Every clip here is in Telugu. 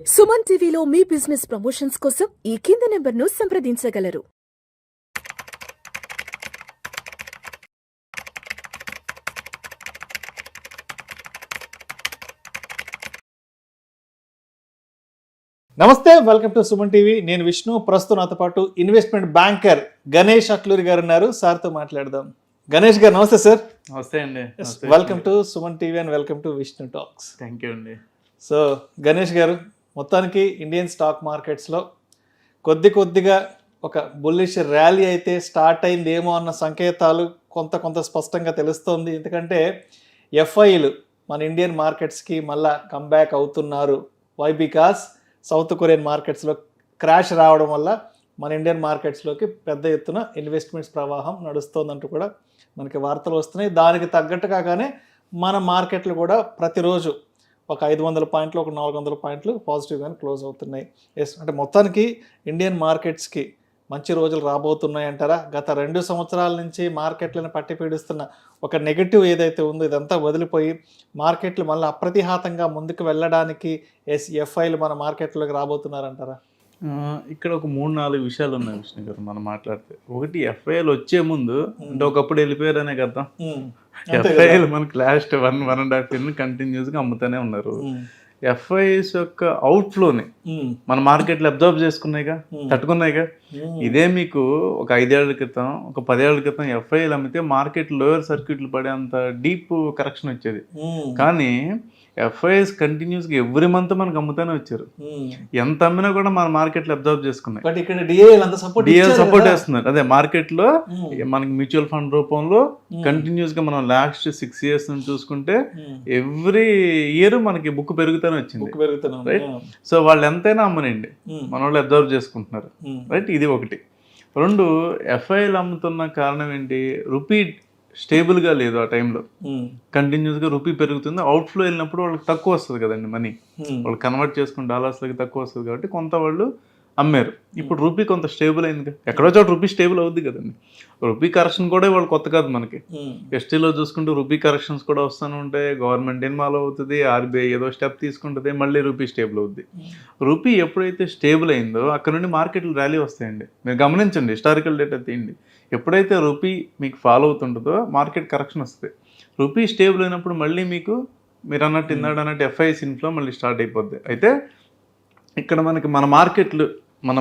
సుమన్ టీవీలో మీ బిజినెస్ ప్రమోషన్స్ కోసం ఈ కింది నెంబర్ను సంప్రదించగలరు. నమస్తే, వెల్కమ్ టు సుమన్ టీవీ. నేను విష్ణు. ప్రస్తుతం నాతో పాటు ఇన్వెస్ట్మెంట్ బ్యాంకర్ గణేష్ అట్లూరి గారు ఉన్నారు. సార్తో మాట్లాడదాం. గణేష్ గారు నమస్తే సార్. నమస్తే అండి. Welcome to Suman TV and welcome to Vishnu talks. Thank you అండి. సో గణేష్ గారు, మొత్తానికి ఇండియన్ స్టాక్ మార్కెట్స్లో కొద్దిగా ఒక బుల్లిష్ ర్యాలీ అయితే స్టార్ట్ అయిందేమో అన్న సంకేతాలు కొంత స్పష్టంగా తెలుస్తోంది. ఎందుకంటే ఎఫ్ఐలు మన ఇండియన్ మార్కెట్స్కి మళ్ళా కంబ్యాక్ అవుతున్నారు. వై? బికాస్ సౌత్ కొరియన్ మార్కెట్స్లో క్రాష్ రావడం వల్ల మన ఇండియన్ మార్కెట్స్లోకి పెద్ద ఎత్తున ఇన్వెస్ట్మెంట్స్ ప్రవాహం నడుస్తోందంటూ కూడా మనకి వార్తలు వస్తున్నాయి. దానికి తగ్గట్టుగానే మన మార్కెట్లు కూడా ప్రతిరోజు ఒక 500 పాయింట్లు, ఒక 400 పాయింట్లు పాజిటివ్గానే క్లోజ్ అవుతున్నాయి. ఎస్, అంటే మొత్తానికి ఇండియన్ మార్కెట్స్కి మంచి రోజులు రాబోతున్నాయి అంటారా? గత 2 సంవత్సరాల నుంచి మార్కెట్లను పట్టి పీడిస్తున్న ఒక నెగటివ్ ఏదైతే ఉందో ఇదంతా వదిలిపోయి మార్కెట్లు మళ్ళీ అప్రతిహాతంగా ముందుకు వెళ్ళడానికి ఎఫ్ఐలు మన మార్కెట్లోకి రాబోతున్నారంటారా? ఇక్కడ ఒక 3-4 విషయాలు ఉన్నాయి విష్ణు గారు మనం మాట్లాడితే. ఒకటి, ఎఫ్ఐఎల్ వచ్చే ముందు అంటే ఒకప్పుడు వెళ్ళిపోయారనే కదా. ఎఫ్ఐఎల్ మనకి లాస్ట్ 1.5 ఇయర్ కంటిన్యూస్గా అమ్ముతూనే ఉన్నారు. ఎఫ్ఐఎస్ యొక్క అవుట్ఫ్లోని మన మార్కెట్లో అబ్జర్వ్ చేసుకున్నాయిగా, తట్టుకున్నాయిగా. ఇదే మీకు ఒక 5 ఏళ్ల క్రితం, ఒక 10 ఏళ్ల క్రితం ఎఫ్ఐఎల్ అమ్మితే మార్కెట్ లోయర్ సర్క్యూట్లు పడేంత డీప్ కరెక్షన్ వచ్చేది. కానీ ఎఫ్ఐఎస్ కంటిన్యూస్గా ఎవ్రీ మంత్ మనకు అమ్ముతూనే వచ్చారు. ఎంత అమ్మినా కూడా మన మార్కెట్లో అబ్జర్వ్ చేసుకున్నాయి. బట్ ఇక్కడ డిఏఎల్ సపోర్ట్ చేస్తున్నారు. అదే మార్కెట్లో మనకి మ్యూచువల్ ఫండ్ రూపంలో కంటిన్యూస్గా మనం లాస్ట్ 6 years నుంచి చూసుకుంటే ఎవ్రీ ఇయర్ మనకి బుక్ పెరుగుతూనే వచ్చింది. రైట్. సో వాళ్ళు ఎంతైనా అమ్మనండి, మన వాళ్ళు అబ్జర్వ్ చేసుకుంటున్నారు. రైట్, ఇది ఒకటి. 2, ఎఫ్ఐఎల్ అమ్ముతున్న కారణం ఏంటి? రూపీ స్టేబుల్గా లేదు. ఆ టైంలో కంటిన్యూస్గా రూపీ పెరుగుతుంది. అవుట్ఫ్లో వెళ్ళినప్పుడు వాళ్ళకి తక్కువ వస్తుంది కదండి మనీ. వాళ్ళు కన్వర్ట్ చేసుకుని డాలర్స్లోకి తక్కువ వస్తుంది కాబట్టి కొంత వాళ్ళు అమ్మారు. ఇప్పుడు రూపీ కొంత స్టేబుల్ అయింది. ఎక్కడో చోట రూపీ స్టేబుల్ అవుద్ది కదండి. రూపీ కరెక్షన్ కూడా వాళ్ళు కొత్త కాదు మనకి. ఎస్టీలో చూసుకుంటే రూపీ కరెక్షన్స్ కూడా వస్తూనే ఉంటాయి. గవర్నమెంట్ ఇన్వాల్వ్ అవుతుంది, ఆర్బీఐ ఏదో స్టెప్ తీసుకుంటుంది, మళ్ళీ రూపీ స్టేబుల్ అవుద్ది. రూపీ ఎప్పుడైతే స్టేబుల్ అయిందో అక్కడ నుండి మార్కెట్లు ర్యాలీ వస్తాయండి. మీరు గమనించండి, హిస్టారికల్ డేటా తీయండి. ఎప్పుడైతే రూపీ మీకు ఫాలో అవుతుంటుందో మార్కెట్ కరెక్షన్ వస్తుంది. రూపీ స్టేబుల్ అయినప్పుడు మళ్ళీ మీకు మీరు అన్నట్టు ఎఫ్ఐఎస్ ఇన్ఫ్లో మళ్ళీ స్టార్ట్ అయిపోద్ది. అయితే ఇక్కడ మనకి మన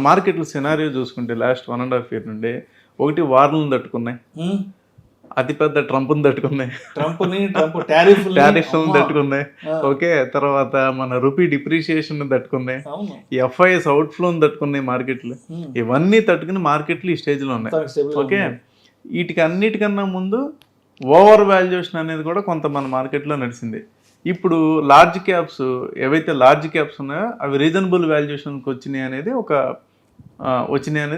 మార్కెట్లు సినారియో చూసుకుంటే లాస్ట్ 1.5 year నుండి ఒకటి వార్లను తట్టుకున్నాయి, అతిపెద్ద ట్రంప్ని తట్టుకున్నాయి, టారిఫ్లను తట్టుకున్నాయి. ఓకే, తర్వాత మన రూపీ డిప్రిషియేషన్ తట్టుకున్నాయి, ఎఫ్ఐఎస్ అవుట్ఫ్లోని తట్టుకున్నాయి మార్కెట్లు. ఇవన్నీ తట్టుకుని మార్కెట్లు ఈ స్టేజ్లో ఉన్నాయి. ఓకే, వీటికి అన్నిటికన్నా ముందు ఓవర్ వాల్యుయేషన్ అనేది కూడా కొంత మన మార్కెట్లో నడిచింది. ఇప్పుడు లార్జ్ క్యాప్స్ ఏవైతే లార్జ్ క్యాప్స్ ఉన్నాయో అవి రీజనబుల్ వాల్యుయేషన్కి వచ్చినాయి అనేది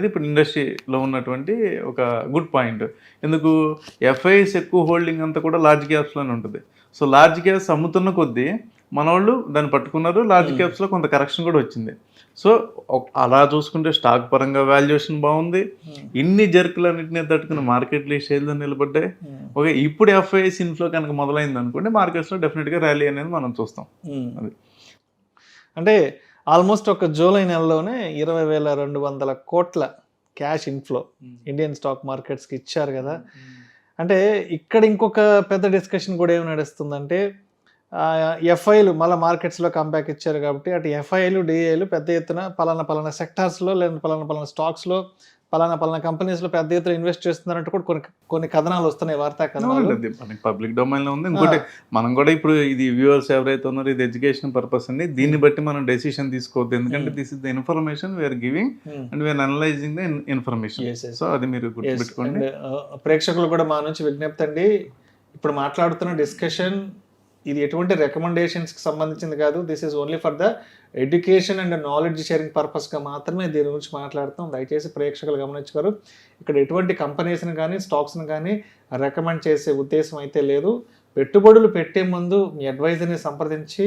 ఇప్పుడు ఇండస్ట్రీలో ఉన్నటువంటి ఒక గుడ్ పాయింట్. ఎందుకు? ఎఫ్ఐఎస్ ఎక్కువ హోల్డింగ్ అంతా కూడా లార్జ్ క్యాప్స్లోనే ఉంటుంది. సో లార్జ్ క్యాప్స్ అమ్ముతున్న కొద్దీ మన వాళ్ళు దాన్ని పట్టుకున్నారు. లార్జ్ క్యాప్స్లో కొంత కరెక్షన్ కూడా వచ్చింది. సో అలా చూసుకుంటే స్టాక్ పరంగా వాల్యుయేషన్ బాగుంది. ఇన్ని జర్కులన్నింటినీ తట్టుకుని మార్కెట్లు ఈ స్టేజ్లో నిలబడ్డాయి. ఓకే, ఇప్పుడు ఎఫ్ఐఎస్ ఇన్ఫ్లో కనుక మొదలైంది అనుకోండి, మార్కెట్స్లో డెఫినెట్గా ర్యాలీ అనేది మనం చూస్తాం. అది అంటే ఆల్మోస్ట్ ఒక జూలై నెలలోనే 20,200 కోట్ల క్యాష్ ఇన్ఫ్లో ఇండియన్ స్టాక్ మార్కెట్స్కి ఇచ్చారు కదా. అంటే ఇక్కడ ఇంకొక పెద్ద డిస్కషన్ కూడా ఏమి నడుస్తుందంటే, ఎఫ్ఐలు మళ్ళీ మార్కెట్స్లో కంబ్యాక్ ఇచ్చారు కాబట్టి అటు ఎఫ్ఐలు డిఐలు పెద్ద ఎత్తున పలానా సెక్టార్స్లో లేదా పలానా స్టాక్స్లో పలానా కంపెనీస్లో పెద్ద ఎత్తున ఇన్వెస్ట్ చేస్తున్నారంటూ కూడా కొన్ని కథనాలు వస్తున్నాయి, వార్తా కథనాలు. మనకి పబ్లిక్ డొమైన్లో ఉంది. ఇంకోటి, మనం కూడా ఇప్పుడు ఇది వ్యూవర్స్ ఎవరైతే ఉన్నారో ఇది ఎడ్యుకేషన్ పర్పస్ అండి. దీన్ని బట్టి మనం డెసిషన్ తీసుకోవద్దు. ఎందుకంటే this is the information we are giving and we are analysing the information. So అది మీరు గుర్తుపెట్టుకోండి. ప్రేక్షకులు కూడా మా నుంచి విజ్ఞప్తి అండి, ఇప్పుడు మాట్లాడుతున్న డిస్కషన్ ఇది ఎటువంటి రికమెండేషన్స్కి సంబంధించింది కాదు. This is only for the education and knowledge sharing పర్పస్గా మాత్రమే దీని గురించి మాట్లాడుతాం. దయచేసి ప్రేక్షకులు గమనించుకోరు. ఇక్కడ ఎటువంటి కంపెనీస్ని కానీ స్టాక్స్ని కానీ రికమెండ్ చేసే ఉద్దేశం అయితే లేదు. పెట్టుబడులు పెట్టే ముందు మీ అడ్వైజర్ని సంప్రదించి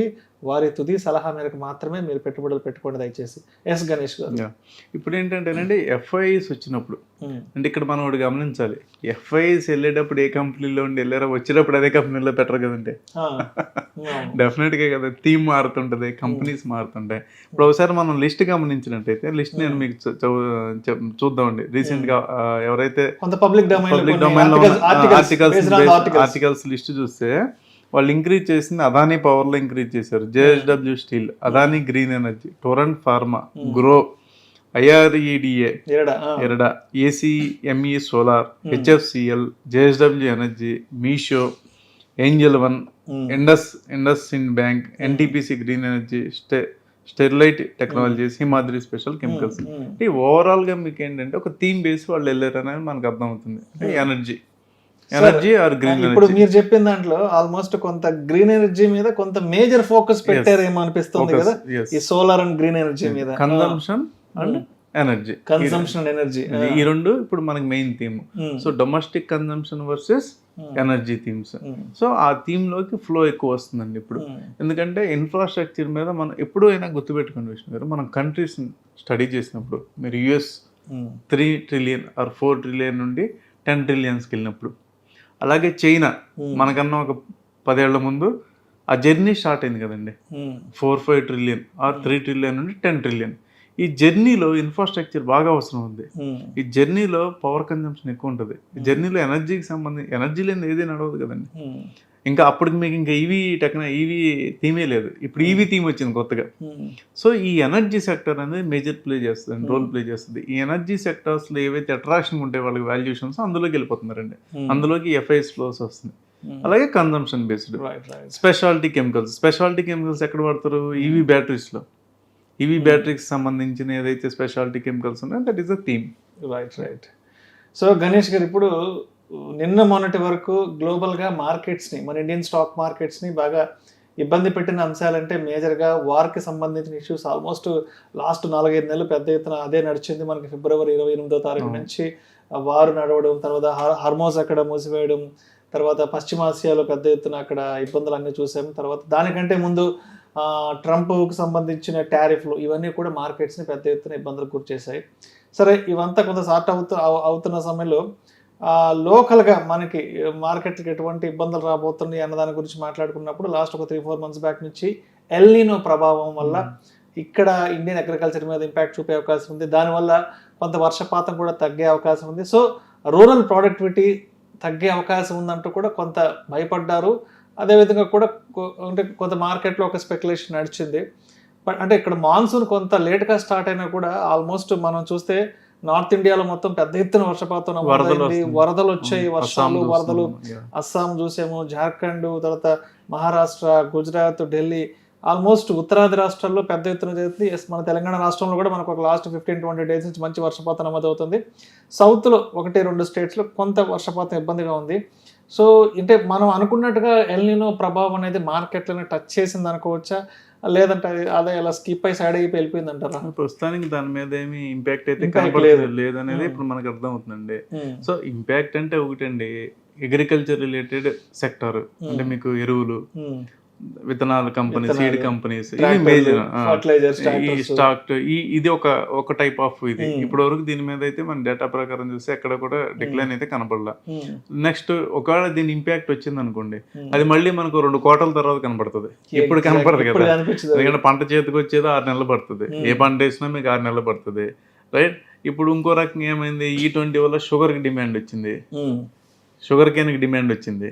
వారి తుది సలహా మేరకు మాత్రమే మీరు పెట్టుబడులు పెట్టుకోండి దయచేసి. ఎస్ గణేష్ గారు. ఇప్పుడు ఏంటంటేనండి ఎఫ్ఐఎస్ వచ్చినప్పుడు అంటే ఇక్కడ మనం ఒకటి గమనించాలి, ఎఫ్ఐఎస్ వెళ్ళేటప్పుడు ఏ కంపెనీలో ఉండి వెళ్ళారో వచ్చేటప్పుడు అదే కంపెనీలో పెట్టరు కదండి. డెఫినెట్గా కదా, థీమ్ మారుతుంటుంది, కంపెనీస్ మారుతుంటాయి. ఇప్పుడు ఒకసారి మనం లిస్ట్ గమనించినట్టయితే, లిస్ట్ నేను మీకు చూద్దామండి. రీసెంట్గా ఎవరైతే పబ్లిక్ డొమైన్ లో ఆర్టికల్స్ లిస్ట్ చూస్తే వాళ్ళు ఇంక్రీజ్ చేసింది అదానీ పవర్లో ఇంక్రీజ్ చేశారు, JSW Steel, Adani Green Energy, Torrent Pharma, Groww, IREDA, IREDA, ACME solar, HFCL, JSW energy, Meesho, Angel One, IndusInd Bank, NTPC Green Energy, Sterlite Technologies, Himadri special chemicals. అంటే ఓవరాల్గా మీకు ఏంటంటే ఒక థీమ్ బేస్ వాళ్ళు వెళ్ళారు అనేది మనకు అర్థమవుతుంది. Energy or green. ఇప్పుడు మీరు చెప్పిన దాంట్లో ఆల్మోస్ట్ కొంత గ్రీన్ ఎనర్జీ మీద కొంత మేజర్ ఫోకస్ పెట్టారేమో అనిపిస్తుంది కదా, ఈ సోలార్ అండ్ గ్రీన్ ఎనర్జీ మీద. Consumption and energy, consumption and energy, ఈ రెండు ఇప్పుడు మనకి main theme. So domestic consumption versus energy themes. So ఆ థీమ్ లోకి ఫ్లో ఎక్కువ వస్తుందండి ఇప్పుడు. ఎందుకంటే ఇన్ఫ్రాస్ట్రక్చర్ మీద మనం ఎప్పుడు అయినా గుర్తుపెట్టుకునే విషయం గారు, మనం కంట్రీస్ స్టడీ చేసినప్పుడు మీరు US 3 trillion ఆర్ 4 trillion నుండి 10 trillionsకి వెళ్ళినప్పుడు, అలాగే చైనా మనకన్నా ఒక 10 ఏళ్ల ముందు ఆ జర్నీ స్టార్ట్ అయింది కదండి, 4-5 trillion ఆర్ 3 trillion నుండి 10 trillion. ఈ జర్నీలో ఇన్ఫ్రాస్ట్రక్చర్ బాగా అవసరం ఉంది. ఈ జర్నీలో పవర్ కన్జంప్షన్ ఎక్కువ ఉంటుంది. ఈ జర్నీలో ఎనర్జీకి సంబంధించి ఎనర్జీ లేని ఏది నడవదు కదండి. ఇంకా అప్పటికి మీకు ఇంకా ఈవీ థీమే లేదు, ఇప్పుడు ఈవీ థీమ్ వచ్చింది కొత్తగా. సో ఈ ఎనర్జీ సెక్టర్ అనేది మేజర్ ప్లే చేస్తుంది, రోల్ ప్లే చేస్తుంది. ఈ ఎనర్జీ సెక్టర్స్లో ఏవైతే అట్రాక్షన్ ఉంటాయి వాళ్ళకి వాల్యుయేషన్స్, అందులోకి వెళ్ళిపోతున్నారండి. అందులోకి ఎఫ్ఐఎస్ ఫ్లోస్ వస్తుంది. అలాగే కన్జంప్షన్ బేస్డ్ స్పెషాలిటీ కెమికల్స్ ఎక్కడ వాడతారు? ఈవీ బ్యాటరీస్లో. ఈవీ బ్యాటరీకి సంబంధించిన ఏదైతే స్పెషాలిటీ కెమికల్స్ ఉన్నాయో that is the theme. Right. So Ganesh గారు, ఇప్పుడు నిన్న మొన్నటి వరకు గ్లోబల్గా మార్కెట్స్ని, మన ఇండియన్ స్టాక్ మార్కెట్స్ని బాగా ఇబ్బంది పెట్టిన అంశాలంటే మేజర్గా వార్కి సంబంధించిన ఇష్యూస్. ఆల్మోస్ట్ లాస్ట్ 4-5 నెలలు పెద్ద ఎత్తున అదే నడిచింది. మనకి ఫిబ్రవరి 28వ తారీఖు నుంచి వారు నడవడం, తర్వాత హార్మోజ్ అక్కడ మూసివేయడం, తర్వాత పశ్చిమాసియాలో పెద్ద ఎత్తున అక్కడ ఇబ్బందులు అన్నీ చూసాము. తర్వాత దానికంటే ముందు ట్రంప్కి సంబంధించిన టారిఫ్లు, ఇవన్నీ కూడా మార్కెట్స్ని పెద్ద ఎత్తున ఇబ్బందులకు గురి చేశాయి. సరే, ఇవంతా కొంత సార్ట్ అవుతున్న సమయంలో లోకల్గా మనకి మార్కెట్కి ఎటువంటి ఇబ్బందులు రాబోతున్నాయి అన్న దాని గురించి మాట్లాడుకున్నప్పుడు లాస్ట్ ఒక 3-4 months బ్యాక్ నుంచి ఎల్ నీనో ప్రభావం వల్ల ఇక్కడ ఇండియన్ అగ్రికల్చర్ మీద ఇంపాక్ట్ చూపే అవకాశం ఉంది. దానివల్ల కొంత వర్షపాతం కూడా తగ్గే అవకాశం ఉంది. సో రూరల్ ప్రొడక్టివిటీ తగ్గే అవకాశం ఉందంటూ కూడా కొంత భయపడ్డారు. అదేవిధంగా కూడా అంటే కొంత మార్కెట్లో ఒక స్పెక్యులేషన్ నడిచింది. బట్ అంటే ఇక్కడ మాన్సూన్ కొంత లేట్గా స్టార్ట్ అయినా కూడా ఆల్మోస్ట్ మనం చూస్తే నార్త్ ఇండియాలో మొత్తం పెద్ద ఎత్తున వర్షపాతం నమోదైంది. వరదలు వచ్చాయి, వరదలు అస్సాం చూసాము, జార్ఖండ్, తర్వాత మహారాష్ట్ర, గుజరాత్, ఢిల్లీ, ఆల్మోస్ట్ ఉత్తరాది రాష్ట్రాల్లో పెద్ద ఎత్తున జరుగుతుంది. మన తెలంగాణ రాష్ట్రంలో కూడా మనకు ఒక లాస్ట్ 15-20 days నుంచి మంచి వర్షపాతం నమోదవుతుంది. సౌత్లో 1-2 states కొంత వర్షపాతం ఇబ్బందిగా ఉంది. సో అంటే మనం అనుకున్నట్టుగా ఎల్ నీనో ప్రభావం అనేది మార్కెట్లను టచ్ చేసింది అనుకోవచ్చా, లేదంటే అదే ఇలా స్కిప్ అయి సైడ్ అయిపోయి వెళ్ళిపోయింది అంటారా? ప్రస్తుతానికి దాని మీద ఏమి ఇంపాక్ట్ అయితే కనపడలేదు లేదనేది ఇప్పుడు మనకు అర్థం అవుతుందండి. సో ఇంపాక్ట్ అంటే ఒకటండి, అగ్రికల్చర్ రిలేటెడ్ సెక్టర్ అంటే మీకు ఎరువులు, విత్తనాల కంపెనీ, సీడ్ కంపెనీస్, ఇది మేజర్. ఈ స్టాక్ ఇది ఒక టైప్ ఆఫ్ ఇది. ఇప్పటి వరకు దీని మీద అయితే మన డేటా ప్రకారం చూస్తే ఎక్కడ కూడా డిక్లైన్ అయితే కనపడలా. నెక్స్ట్ ఒకవేళ దీని ఇంపాక్ట్ వచ్చింది అనుకోండి, అది మళ్ళీ మనకు 2 quarters తర్వాత కనపడుతుంది. ఇప్పుడు కనపడదు కదా, ఎందుకంటే పంట చేతికి వచ్చేది 6 నెలలు పడుతుంది. ఏ పంట వేసినా మీకు 6 నెలలు పడుతుంది, రైట్? ఇప్పుడు ఇంకో రకంగా ఏమైంది, E20 వల్ల షుగర్కి డిమాండ్ వచ్చింది, షుగర్ కేన్కి డిమాండ్ వచ్చింది,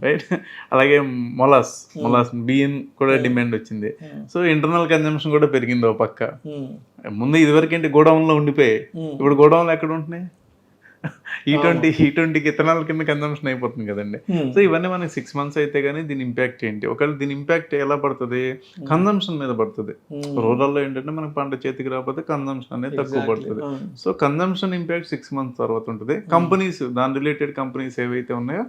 రైట్? అలాగే మొలాస్ బియ్యం కూడా డిమాండ్ వచ్చింది. సో ఇంటర్నల్ కన్జంప్షన్ కూడా పెరిగింది. ఒక పక్క ముందు ఇదివరకు ఏంటి గోడౌన్లో ఉండిపోయాయి, ఇప్పుడు గోడౌన్లు ఎక్కడ ఉంటున్నాయి? E20కి ఇథనాల్ కింద కన్జంప్షన్ అయిపోతుంది కదండి. సో ఇవన్నీ మనకి 6 months అయితే కానీ దీని ఇంపాక్ట్ ఏంటి? ఒకవేళ దీని ఇంపాక్ట్ ఎలా పడుతుంది? కన్జంప్షన్ మీద పడుతుంది. రూరల్లో ఏంటంటే మనకి పంట చేతికి రాకపోతే కన్జంప్షన్ అనేది తక్కువ పడుతుంది. సో కన్జంప్షన్ ఇంపాక్ట్ 6 months తర్వాత ఉంటుంది. కంపెనీస్, దాని రిలేటెడ్ కంపెనీస్ ఏవైతే ఉన్నాయో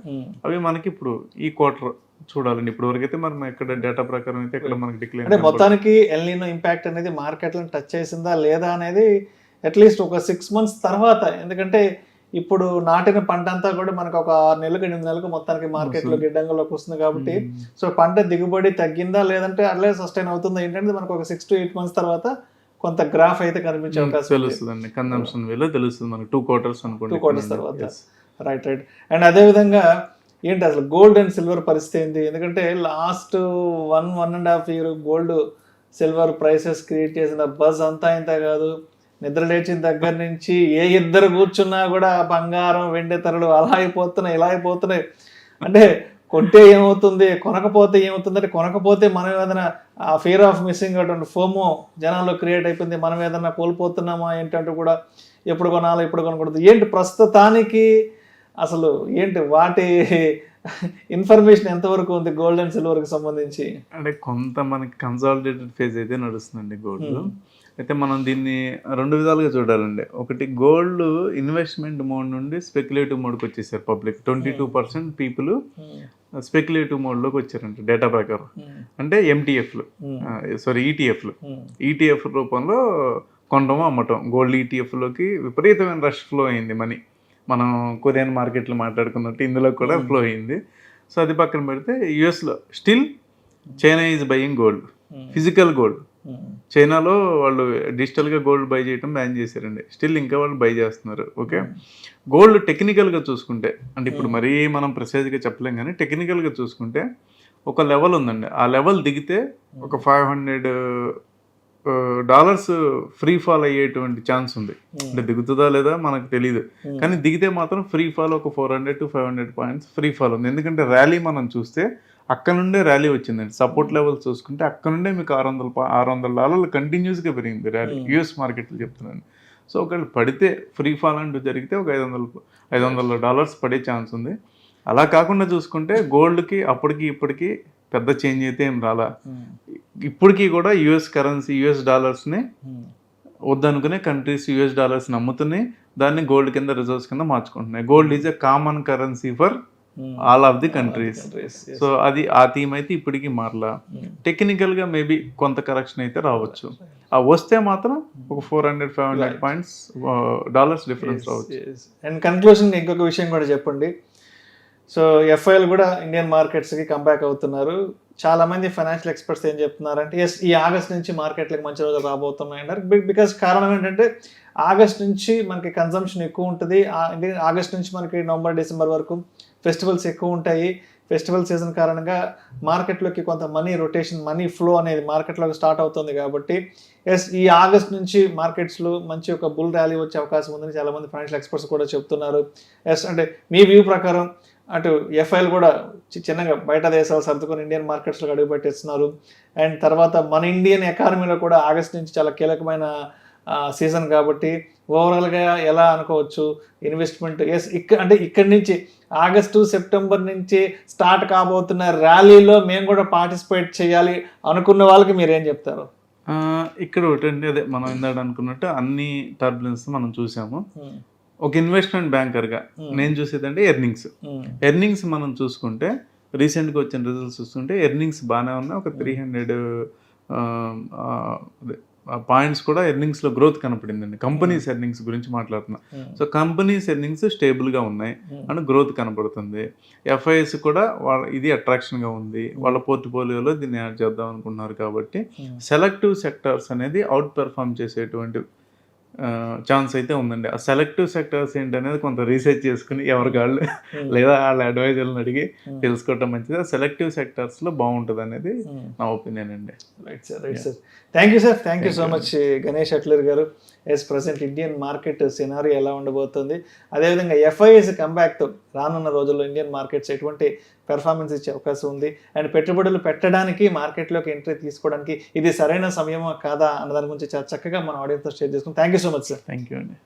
అవి మనకి ఇప్పుడు ఈ క్వార్టర్ చూడాలండి. ఇప్పుడు వరకు అయితే మనం ఎక్కడ డేటా ప్రకారం అయితే ఎక్కడ మనకి డిక్లైన్. అంటే మొత్తానికి ఎల్ నీనో ఇంపాక్ట్ అనేది మార్కెట్లను టచ్ చేసిందా లేదా అనేది అట్లీస్ట్ ఒక 6 months తర్వాత, ఎందుకంటే ఇప్పుడు నాటిన పంట అంతా కూడా మనకు ఒక 6 నెలలకు 8 నెలలకు మొత్తానికి మార్కెట్లో గిడ్డంగంలోకి వస్తుంది కాబట్టి సో పంట దిగుబడి తగ్గిందా లేదంటే అట్లే సస్టైన్ అవుతుందా ఏంటంటే మనకు ఒక 6 to 8 months తర్వాత కొంత గ్రాఫ్ అయితే కనిపించే అవకాశం తెలుస్తుంది, కన్జంప్షన్ వేలో తెలుస్తుంది మనకి 2 quarters అనుకోండి, 2 quarters తర్వాత. రైట్. అండ్ అదేవిధంగా ఏంటి అసలు గోల్డ్ అండ్ సిల్వర్ పరిస్థితి ఏంటి? ఎందుకంటే last 1.5 year gold silver prices create చేసిన బజ్ అంతా ఇంత కాదు. నిద్ర లేచిన దగ్గర నుంచి ఏ ఇద్దరు కూర్చున్నా కూడా బంగారం వెండి ధరలు అలా అయిపోతున్నాయి, ఇలా అయిపోతున్నాయి. అంటే కొంటే ఏమవుతుంది, కొనకపోతే ఏమవుతుంది అంటే కొనకపోతే మనం ఏదైనా ఆ ఫియర్ ఆఫ్ మిస్సింగ్ అటువంటి ఫోమో జనాల్లో క్రియేట్ అయిపోయింది. మనం ఏదైనా కోల్పోతున్నామా ఏంటంటూ కూడా ఎప్పుడు కొనాలి ఎప్పుడు కొనకూడదు ఏంటి ప్రస్తుతానికి అసలు ఏంటి వాటి ఇన్ఫర్మేషన్ ఎంతవరకు ఉంది గోల్డ్ అండ్ సిల్వర్కి సంబంధించి? అంటే కొంత మనకి కన్సాలిడేటెడ్ ఫేజ్ అయితే నడుస్తుందండి గోల్డ్. అయితే మనం దీన్ని 2 విధాలుగా చూడాలండి. ఒకటి, గోల్డ్ ఇన్వెస్ట్మెంట్ మోడ్ నుండి స్పెక్యులేటివ్ మోడ్కి వచ్చేసారు పబ్లిక్. 22% పీపుల్ స్పెక్యులేటివ్ మోడ్లోకి వచ్చారంట డేటా ప్రకారం. అంటే ఎంటీఎఫ్లు సారీ ఈటీఎఫ్లు ఈటీఎఫ్ రూపంలో కొనడం అమ్మటం. గోల్డ్ ఈటీఎఫ్లోకి విపరీతమైన రష్ ఫ్లో అయింది మనీ. మనం కొరియన్ మార్కెట్లు మాట్లాడుకున్నట్టు ఇందులో కూడా ఫ్లో అయింది. సో అది పక్కన పెడితే యుఎస్లో still China is buying gold, physical gold. చైనాలో వాళ్ళు డిజిటల్గా గోల్డ్ బై చేయడం బ్యాన్ చేశారండి. స్టిల్ ఇంకా వాళ్ళు బై చేస్తున్నారు. ఓకే, గోల్డ్ టెక్నికల్గా చూసుకుంటే అంటే ఇప్పుడు మరీ మనం ప్రిసైజ్గా చెప్పలేం కానీ టెక్నికల్గా చూసుకుంటే ఒక లెవెల్ ఉందండి. ఆ లెవెల్ దిగితే ఒక $500 ఫ్రీ ఫాల్ అయ్యేటువంటి ఛాన్స్ ఉంది. అంటే దిగుతుందా లేదా మనకు తెలియదు, కానీ దిగితే మాత్రం ఫ్రీ ఫాల్ ఒక 400 to 500 points ఫ్రీ ఫాల్ ఉంది. ఎందుకంటే ర్యాలీ మనం చూస్తే అక్కడ నుండే ర్యాలీ వచ్చిందండి. సపోర్ట్ లెవెల్స్ చూసుకుంటే అక్కడ నుండే మీకు $600 కంటిన్యూస్గా పెరిగింది ర్యాలీ యూఎస్ మార్కెట్లో చెప్తున్నాను. సో ఒకవేళ పడితే ఫ్రీ ఫాల్ అంటూ జరిగితే ఒక $500 పడే ఛాన్స్ ఉంది. అలా కాకుండా చూసుకుంటే గోల్డ్కి అప్పటికి ఇప్పటికీ పెద్ద చేంజ్ అయితే ఏం రాలా. ఇప్పటికీ కూడా యుఎస్ కరెన్సీ యుఎస్ డాలర్స్ని వద్దనుకునే కంట్రీస్ యుఎస్ డాలర్స్ని అమ్ముతున్నాయి, దాన్ని గోల్డ్ కింద రిజర్వ్స్ కింద మార్చుకుంటున్నాయి. Gold is a common currency for all of the countries. So అది ఆ థీమ్ అయితే ఇప్పటికీ మారలా. టెక్నికల్గా మేబీ కొంత కరెక్షన్ అయితే రావచ్చు. ఆ వస్తే మాత్రం ఒక 400-500 points డాలర్స్ డిఫరెన్స్ రావచ్చు. అండ్ కన్క్లూషన్ ఇంకొక విషయం కూడా చెప్పండి. సో ఎఫ్ఐఎల్ కూడా ఇండియన్ మార్కెట్స్కి కంబ్యాక్ అవుతున్నారు. చాలా మంది ఫైనాన్షియల్ ఎక్స్పర్ట్స్ ఏం చెప్తున్నారంటే ఎస్ ఈ ఆగస్ట్ నుంచి మార్కెట్లకు మంచి రోజులు రాబోతున్నాయి అంటారు. బికాస్ కారణం ఏంటంటే ఆగస్ట్ నుంచి మనకి కన్సంప్షన్ ఎక్కువ ఉంటుంది. ఆగస్ట్ నుంచి మనకి నవంబర్ డిసెంబర్ వరకు ఫెస్టివల్స్ ఎక్కువ ఉంటాయి. ఫెస్టివల్ సీజన్ కారణంగా మార్కెట్లోకి కొంత మనీ రొటేషన్ మనీ ఫ్లో అనేది మార్కెట్లోకి స్టార్ట్ అవుతుంది. కాబట్టి ఎస్ ఈ ఆగస్ట్ నుంచి మార్కెట్స్లో మంచి ఒక బుల్ ర్యాలీ వచ్చే అవకాశం ఉందని చాలామంది ఫైనాన్షియల్ ఎక్స్పర్ట్స్ కూడా చెప్తున్నారు. ఎస్ అంటే మీ వ్యూ ప్రకారం అటు ఎఫ్ఐఎల్ కూడా చిన్నగా బయట దేశాలు సర్దుకొని ఇండియన్ మార్కెట్స్లో అడుగుపెట్టేస్తున్నారు. అండ్ తర్వాత మన ఇండియన్ ఎకానమీలో కూడా ఆగస్ట్ నుంచి చాలా కీలకమైన సీజన్ కాబట్టి ఓవరాల్గా ఎలా అనుకోవచ్చు ఇన్వెస్ట్మెంట్ ఎస్ ఇక్కడి నుంచి ఆగస్టు సెప్టెంబర్ నుంచి స్టార్ట్ కాబోతున్న ర్యాలీలో మేము కూడా పార్టిసిపేట్ చేయాలి అనుకున్న వాళ్ళకి మీరు ఏం చెప్తారు? ఇక్కడ ఒకటండి, అదే మనం ఇందాక అనుకున్నట్టు అన్ని టర్బులెన్స్ మనం చూసాము. ఒక ఇన్వెస్ట్మెంట్ బ్యాంకర్గా నేను చూసేదంటే ఎర్నింగ్స్ మనం చూసుకుంటే రీసెంట్గా వచ్చిన రిజల్ట్స్ చూస్తుంటే ఎర్నింగ్స్ బాగానే ఉన్నాయి. ఒక 300 పాయింట్స్ కూడా ఎర్నింగ్స్లో గ్రోత్ కనపడిందండి. కంపెనీస్ ఎర్నింగ్స్ గురించి మాట్లాడుతున్నా. సో కంపెనీస్ ఎర్నింగ్స్ స్టేబుల్గా ఉన్నాయి అండ్ గ్రోత్ కనపడుతుంది. ఎఫ్ఐఎస్ కూడా ఇది అట్రాక్షన్గా ఉంది. వాళ్ళ పోర్ట్ఫోలియోలో దీన్ని యాడ్ చేద్దాం అనుకుంటున్నారు. కాబట్టి సెలెక్టివ్ సెక్టార్స్ అనేది అవుట్ పెర్ఫార్మ్ చేసేటువంటి ఛాన్స్ అయితే ఉందండి. ఆ సెలెక్టివ్ సెక్టర్స్ ఏంటనేది కొంత రీసెర్చ్ చేసుకుని ఎవరికాళ్ళు లేదా వాళ్ళ అడ్వైజర్లను అడిగి తెలుసుకోవటం మంచిది. ఆ సెలెక్టివ్ సెక్టర్స్లో బాగుంటుంది అనేది నా ఒపీనియన్ అండి. Right sir, right sir. Thank you sir, thank you so much Ganesh Atluri garu. As present Indian market scenario ఎలా ఉండబోతుంది, అదేవిధంగా ఎఫ్ఐఎస్ కంబ్యాక్తో రానున్న రోజుల్లో ఇండియన్ మార్కెట్స్ ఎటువంటి పెర్ఫార్మెన్స్ ఇచ్చే అవకాశం ఉంది అండ్ పెట్టుబడులు పెట్టడానికి మార్కెట్లోకి ఎంట్రీ తీసుకోవడానికి ఇది సరైన సమయమా కాదా అన్న దాని గురించి చాలా చక్కగా మన ఆడియన్స్తో షేర్ చేసుకున్నాం. Thank you so much sir. Thank you అండి.